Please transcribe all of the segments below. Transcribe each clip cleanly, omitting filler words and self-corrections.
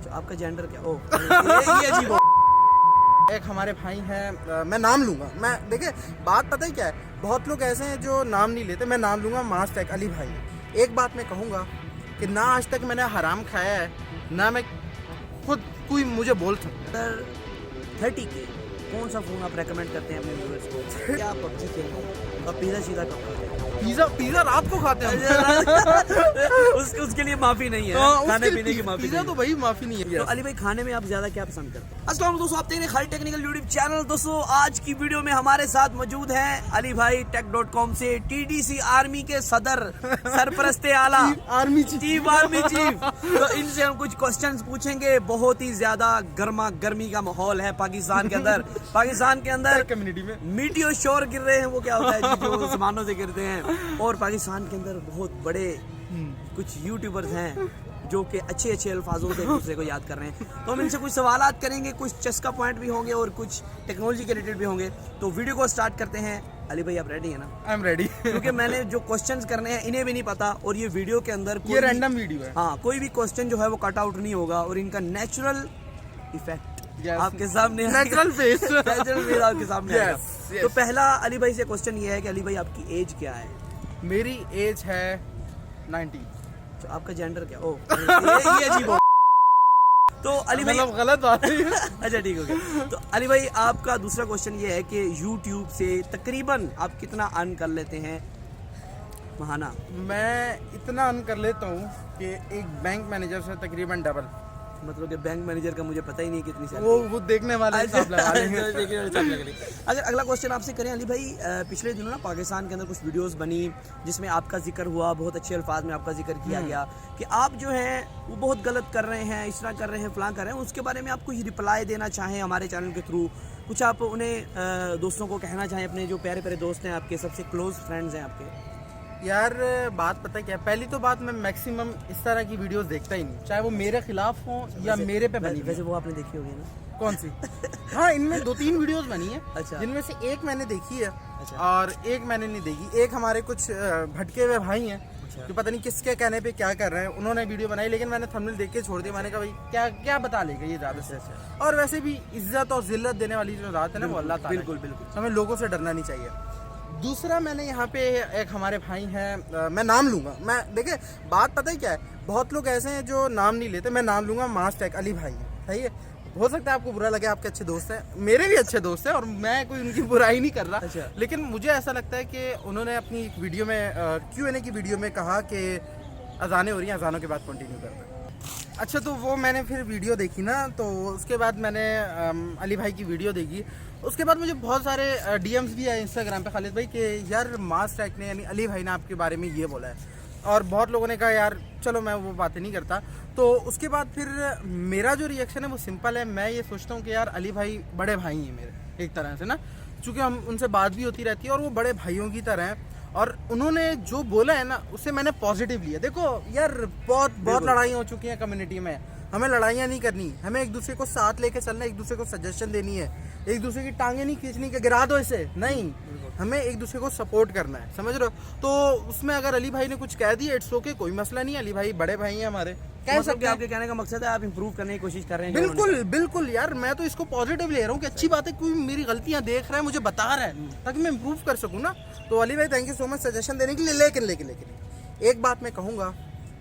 आपका जेंडर क्या? ये अजीब हो। एक हमारे भाई हैं, मैं नाम लूँगा। मैं देखिए बात पता है क्या है, बहुत लोग ऐसे हैं जो नाम नहीं लेते। मैं नाम लूँगा मास्टैक अली भाई। एक बात मैं कहूँगा कि ना आज तक मैंने हराम खाया है, ना मैं खुद कोई मुझे बोल सकता है। सर 30 के कौन सा फ़ोन आप रेकमेंड करते हैं अपने व्यूअर्स को? क्या आप पबजी खेल रहे हैं और पिज़्ज़ा सीधा कब खाते हैं? पिज़्ज़ा रात को खाते हैं। उसके लिए माफ़ी नहीं है, खाने पीने की माफ़ी पिज़्ज़ा नहीं तो भाई माफ़ी नहीं है। है। तो अली भाई खाने में आप ज़्यादा क्या पसंद करते हैं? अस्सलाम वालेकुम दोस्तों, आप देख रहे हैं खालिद टेक्निकल यूट्यूब चैनल। दोस्तों आज की वीडियो में हमारे साथ मौजूद हैं अली भाई टेक.com से TDC आर्मी के सदर सरपरस्ते आला आर्मी चीफ आर्मी चीफ। तो इनसे हम कुछ क्वेश्चंस पूछेंगे। बहुत ही ज्यादा गर्मा गर्मी का माहौल है पाकिस्तान के अंदर। पाकिस्तान के अंदर कम्युनिटी में मीटियो शोर गिर रहे हैं, वो क्या होता है जी, जो जमानों से गिरते हैं। और पाकिस्तान के अंदर बहुत बड़े कुछ यूट्यूबर्स हैं जो कि अच्छे अच्छे अल्फाजों से एक दूसरे को याद कर रहे हैं। तो हम इनसे कुछ सवालात करेंगे, कुछ चस्का पॉइंट भी होंगे और कुछ टेक्नोलॉजी के रिलेटेड भी होंगे। तो वीडियो को स्टार्ट करते हैं। अली भाई आप रेडी है ना? I am ready. क्योंकि मैंने जो क्वेश्चंस करने हैं इन्हें भी नहीं पता, और ये वीडियो के अंदर ये रैंडम वीडियो है। हाँ, कोई भी क्वेश्चन जो है वो कट आउट नहीं होगा और इनका नेचुरल इफेक्ट आपके सामने नेचुरल फेस नेचुरल फेस आपके सामने आएगा। yes. तो पहला अली भाई से क्वेश्चन ये है कि अली भाई आपकी एज क्या है? मेरी एज है 19। तो आपका जेंडर क्या? ये अजीब हो। तो अली भाई मतलब गलत बात है। अच्छा ठीक हो गया। तो अली भाई आपका दूसरा क्वेश्चन ये है कि YouTube से तकरीबन आप कितना अर्न कर लेते हैं महाना? मैं इतना अर्न कर लेता हूँ कि एक बैंक मैनेजर से तकरीबन डबल। मतलब कि बैंक मैनेजर का मुझे पता ही नहीं कितनी सैलरी। वो देखने वाले हिसाब लगा लेंगे। अगर अगला क्वेश्चन आपसे करें अली भाई, पिछले दिनों ना पाकिस्तान के अंदर कुछ वीडियोस बनी जिसमें आपका जिक्र हुआ, बहुत अच्छे अल्फाज में आपका जिक्र किया गया कि आप जो हैं वो बहुत गलत कर रहे हैं, इस तरह कर रहे हैं, फलां कर रहे हैं। उसके बारे में आप कोई रिप्लाई देना चाहें हमारे चैनल के थ्रू, कुछ आप उन्हें दोस्तों को कहना चाहें, अपने जो प्यारे प्यारे दोस्त हैं आपके, सबसे क्लोज फ्रेंड्स हैं आपके? यार बात पता क्या है, पहली तो बात मैं मैक्सिमम इस तरह की वीडियोस देखता ही नहीं, चाहे वो मेरे खिलाफ हो या मेरे पे बनी। वैसे वो आपने देखी होगी ना? कौन सी? हाँ, इनमें 2-3 वीडियोस बनी है। अच्छा। जिनमें से एक मैंने देखी है। अच्छा। और एक मैंने नहीं देखी। एक हमारे कुछ भटके हुए भाई हैं। अच्छा। जो पता नहीं किसके कहने पे क्या कर रहे हैं, उन्होंने वीडियो बनाई, लेकिन मैंने थंबनेल देख के छोड़ दिया। मैंने कहा भाई क्या क्या बता लेगा ये ज़्यादा से। और वैसे भी इज्जत और जिल्लत देने वाली जो रात है ना, वो अल्लाह ताला है। बिल्कुल बिल्कुल। हमें लोगों से डरना नहीं चाहिए। दूसरा मैंने यहाँ पे एक हमारे भाई हैं, मैं नाम लूँगा। मैं देखिए बात पता है क्या है, बहुत लोग ऐसे हैं जो नाम नहीं लेते। मैं नाम लूँगा मास्टैक अली भाई है। सही है, हो सकता है आपको बुरा लगे, आपके अच्छे दोस्त हैं, मेरे भी अच्छे दोस्त हैं और मैं कोई उनकी बुराई नहीं कर रहा। अच्छा। लेकिन मुझे ऐसा लगता है कि उन्होंने अपनी एक वीडियो में Q&A की वीडियो में कहा कि अजानें हो रही हैं, अजानों के बाद कंटिन्यू करते हैं। अच्छा, तो वो मैंने फिर वीडियो देखी ना, तो उसके बाद मैंने अली भाई की वीडियो देखी। उसके बाद मुझे बहुत सारे DMs भी आए इंस्टाग्राम पे खालिद भाई कि यार मास्टैक ने यानी अली भाई ने आपके बारे में ये बोला है। और बहुत लोगों ने कहा यार चलो मैं वो बातें नहीं करता। तो उसके बाद फिर मेरा जो रिएक्शन है वो सिंपल है। मैं ये सोचता हूँ कि यार अली भाई बड़े भाई हैं मेरे एक तरह से ना, चूँकि हम उनसे बात भी होती रहती है और वो बड़े भाइयों की तरह हैं। और उन्होंने जो बोला है ना उसे मैंने पॉजिटिव लिया। देखो यार बहुत लड़ाई हो चुकी हैं कम्युनिटी में, हमें लड़ाइयाँ नहीं करनी, हमें एक दूसरे को साथ लेके चलना, एक दूसरे को सजेशन देनी है, एक दूसरे की टांगे नहीं खींचनी कि गिरा दो इसे, नहीं, हमें एक दूसरे को सपोर्ट करना है, समझ रहे हो? तो उसमें अगर अली भाई ने कुछ कह दिया इट्स ओके, कोई मसला नहीं है। अली भाई बड़े भाई हैं हमारे, कह सकते हैं। आपके कहने का मकसद है आप इंप्रूव करने की कोशिश कर रहे हैं? बिल्कुल बिल्कुल यार, मैं तो इसको पॉजिटिव ले रहा हूँ कि अच्छी बात है, कोई मेरी गलतियाँ देख रहा है, मुझे बता रहा है ताकि मैं इंप्रूव कर सकूँ ना। तो अली भाई thank you so much suggestion देने के लिए। लेकिन एक बात मैं कहूँगा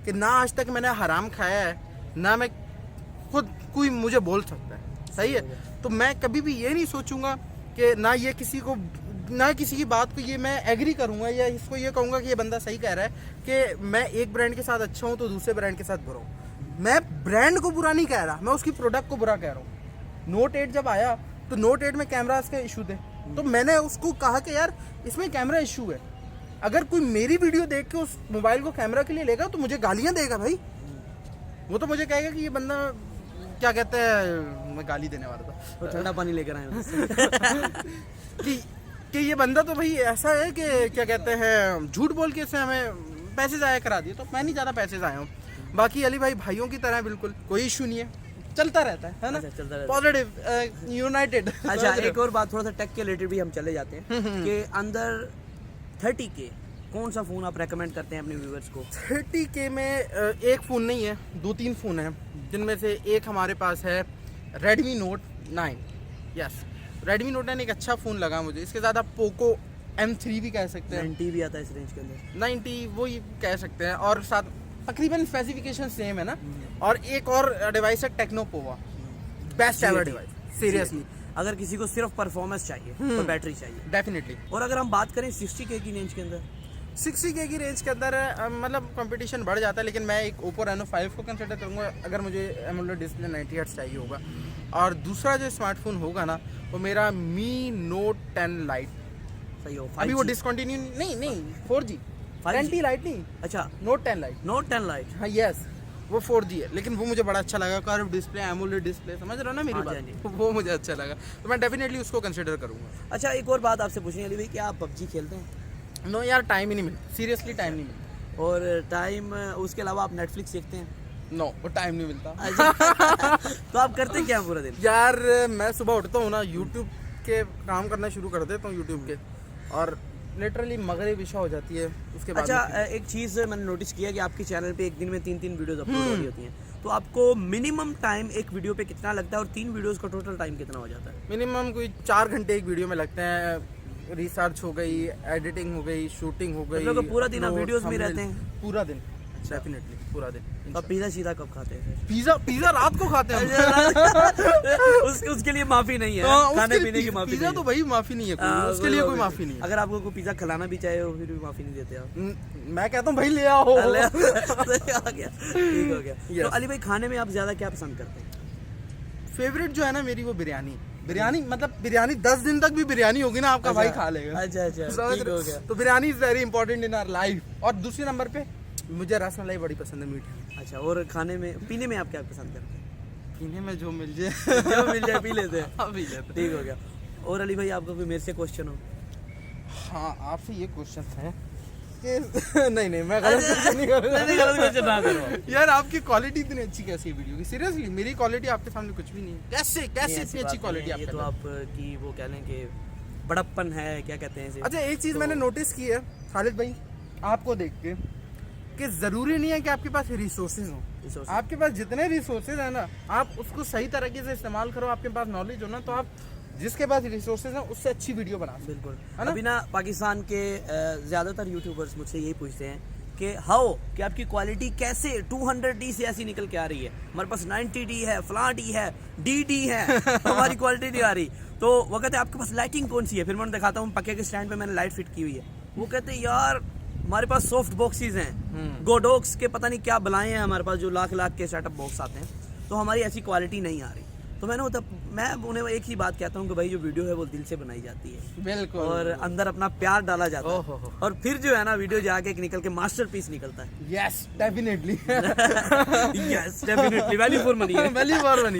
कि ना आज तक मैंने हराम खाया है, ना मैं खुद कोई मुझे बोल सकता है। सही है, तो मैं कभी भी ये नहीं सोचूंगा कि ना ये किसी को, ना किसी की बात को ये मैं एग्री करूंगा या इसको ये कहूंगा कि ये बंदा सही कह रहा है कि मैं एक ब्रांड के साथ अच्छा हूं तो दूसरे ब्रांड के साथ बुरा हूं। मैं ब्रांड को बुरा नहीं कह रहा, मैं उसकी प्रोडक्ट को बुरा कह रहा हूँ। Note 8 जब आया तो Note 8 में कैमरास के इशू थे, तो मैंने उसको कहा कि यार इसमें कैमरा इशू है। अगर कोई मेरी वीडियो देख के उस मोबाइल को कैमरा के लिए लेगा तो मुझे गालियाँ देगा भाई। वो तो मुझे कहेगा कि ये बंदा क्या कहते हैं, मैं गाली देने वाला था, तो ठंडा पानी लेकर आए कि ये बंदा तो भाई ऐसा है कि क्या कहते हैं, झूठ बोल के इससे हमें पैसे ज़ाया करा दिए। तो मैं नहीं ज़्यादा पैसे ज़ाया हूँ। बाकी अली भाई भाइयों की तरह बिल्कुल कोई इशू नहीं है, चलता रहता है ना। अच्छा, चलता रहता है। Positive United. अच्छा, एक और बात, थोड़ा सा टेक के रिलेटेड भी हम चले जाते हैं कि अंदर 30 के कौन सा फ़ोन आप रेकमेंड करते हैं अपने व्यूअर्स को? 30K में एक फ़ोन नहीं है, 2-3 फ़ोन हैं, जिनमें से एक हमारे पास है Redmi Note 9। Yes, Redmi Note 9 एक अच्छा फ़ोन लगा मुझे। इसके साथ आप पोको M3 भी कह सकते हैं, 90 भी आता है इस रेंज के अंदर। 90 वो ही कह सकते हैं, और साथ तकरीबन स्पेसिफिकेशन सेम है ना। और एक और डिवाइस है techno Pova, best ever device seriously, अगर किसी को सिर्फ परफॉर्मेंस चाहिए तो बैटरी चाहिए। डेफिनेटली। और अगर हम बात करें 60K की रेंज के अंदर, 60K की रेंज के अंदर मतलब कंपटीशन बढ़ जाता है, लेकिन मैं एक Oppo Reno 5 को कंसिडर करूँगा अगर मुझे एमोलेड डिस्प्ले 90 हर्ट्ज चाहिए होगा। और दूसरा जो स्मार्टफोन होगा ना, वो मेरा Mi Note 10 Lite। सही हो। अभी वो डिसकंटिन्यू नहीं 4G 10T Lite नहीं, अच्छा, Note 10 Lite। Note 10 Lite। हाँ यस, वो 4G है, लेकिन वो मुझे बड़ा अच्छा लगा। कर्व डिस्प्ले, एमोलेड डिस्प्ले, समझ रहे हो ना मेरी हाँ बात? जी, वो मुझे अच्छा लगा, तो मैं डेफिनेटली उसको कंसिडर करूँगा। अच्छा, एक और बात आपसे पूछनी है अली भाई, क्या आप PUBG खेलते हैं? नो यार, टाइम ही नहीं मिलता, सीरियसली टाइम नहीं मिलता। और टाइम उसके अलावा आप नेटफ्लिक्स देखते हैं? नो, वो टाइम नहीं मिलता। अच्छा। तो आप करते क्या हैं पूरा दिन? यार मैं सुबह उठता हूँ ना, यूट्यूब के काम करना शुरू कर देता हूँ यूट्यूब के, और लिटरली मगरिब इशा हो जाती है उसके बाद। अच्छा, एक चीज़ मैंने नोटिस किया कि आपके चैनल पे एक दिन में 3 वीडियोस अपलोड हो रही होती हैं, तो आपको मिनिमम टाइम एक वीडियो पे कितना लगता है और 3 वीडियोस का टोटल टाइम कितना हो जाता है? मिनिमम कोई 4 घंटे एक वीडियो में लगते हैं। रिसर्च हो गई, एडिटिंग हो गई, शूटिंग हो गई। मतलब पूरा दिन आप notes, वीडियोस में thumbnail, रहते हैं? पूरा दिन, डेफिनेटली पूरा दिन। तो आप पिज़्ज़ा सीधा कब खाते हैं? पिज्जा रात को खाते हैं। उसके लिए माफी नहीं है, हाँ, खाने उसके पीने की माफी पिज्जा नहीं तो है। भाई माफी नहीं है कोई, हाँ, उसके लिए कोई माफी नहीं है। अगर आपको कोई पिज़्ज़ा खिलाना भी चाहे फिर भी माफी नहीं देते आप। मैं कहता हूँ भाई ले आओ। आ गया, ठीक हो गया। Yes. तो अली भाई, खाने में आप ज्यादा क्या पसंद करते हैं? फेवरेट जो है ना मेरी, वो बिरयानी मतलब बिरयानी 10 दिन तक भी बिरयानी होगी ना, आपका भाई खा लेगा। अच्छा, समझ ठीक रहे हो हो? गया। तो biryani is very important in our life. और दूसरे नंबर पे मुझे रसमलाई बड़ी पसंद है, मीठी। अच्छा, और खाने में, पीने में आप क्या पसंद करते हैं? पीने में जो मिल जाए जो मिल जाए पी लेते हैं। हाँ, पी लेते हैं। ठीक हो गया। और अली भाई, आपका कोई मेरे से क्वेश्चन हो? हाँ, आपसे ये क्वेश्चन है कि नहीं मैं गलत क्वेश्चन नहीं कर नहीं, गलत क्वेश्चन ना करो। यार आपकी क्वालिटी इतनी अच्छी कैसी है वीडियो की? सीरियसली मेरी क्वालिटी आपके सामने कुछ भी नहीं है। कैसे नहीं, ऐसी इतनी बात अच्छी नहीं क्वालिटी है, ये आपके तो अंदर? आप की वो कह लें कि बड़प्पन है, क्या कहते हैं इसे? अच्छा, एक चीज़ तो- मैंने नोटिस की है खालिद भाई, आपको देख के, कि ज़रूरी नहीं है कि आपके पास रिसोर्सेज हो। Resources। आपके पास जितने रिसोर्सेज है ना, आप उसको सही तरीके से इस्तेमाल करो, आपके पास नॉलेज हो ना, तो आप जिसके पास रिसोर्सेज हैं उससे अच्छी वीडियो बना सकते बिल्कुल। है ना? अभी ना पाकिस्तान के ज़्यादातर यूट्यूबर्स मुझसे यही पूछते हैं कि हाउ, कि आपकी क्वालिटी कैसे 200D से ऐसी निकल के आ रही है? हमारे पास 90D है, फलां डी है, DD है, हमारी क्वालिटी नहीं आ रही। तो वो कहते हैं आपके पास लाइटिंग कौन सी है? फिर मैं उन्हें दिखाता हूँ, पक्के के स्टैंड पे मैंने लाइट फिट की हुई है। वो कहते हैं यार हमारे पास सॉफ्ट बॉक्सेस हैं, गोडोक्स के पता नहीं क्या बलाएं हैं हमारे पास, जो लाख के सेटअप बॉक्स आते हैं, तो हमारी ऐसी क्वालिटी नहीं आ रही। तो मैं उन्हें एक ही बात कहता हूँ कि भाई जो वीडियो है वो दिल से बनाई जाती है, बिल्कुल। और अंदर अपना प्यार डाला जाता ओहो है, हो। और फिर जो है ना वीडियो जाके एक निकल के मास्टरपीस निकलता है। Yes, definitely. Yes, definitely value for money है। Value for money.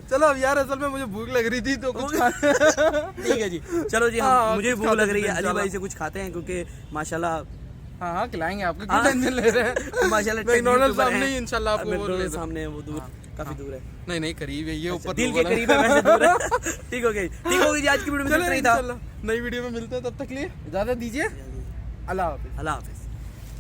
चलो अब यार, असल में मुझे भूख लग रही थी तो कुछ ठीक है जी, चलो जी, हाँ, मुझे कुछ भूख खाते लग रही है, पीते अली भाई इंशाल्लाह। से कुछ खाते हैं, क्योंकि माशाल्लाह हाँ खिलाएंगे आपको, क्यों टेंशन ले रहे हैं? माशाल्लाह मैकडॉनल्ड्स सामने ही इंशाल्लाह आपको वो मैकडॉनल्ड्स ले दो। सामने है, वो दूर, काफी दूर है। नहीं करीब है ये, अच्छा, ऊपर दिल के लोगों ने- करीब है, वैसे दूर है। ठीक हो गई जी, आज की वीडियो में चलो इतना ही था। इंशाल्लाह नई वीडियो में मिलते हैं, तब तक लिए इजाजत दीजिए। अल्लाह हाफिज। अल्लाह हाफिज।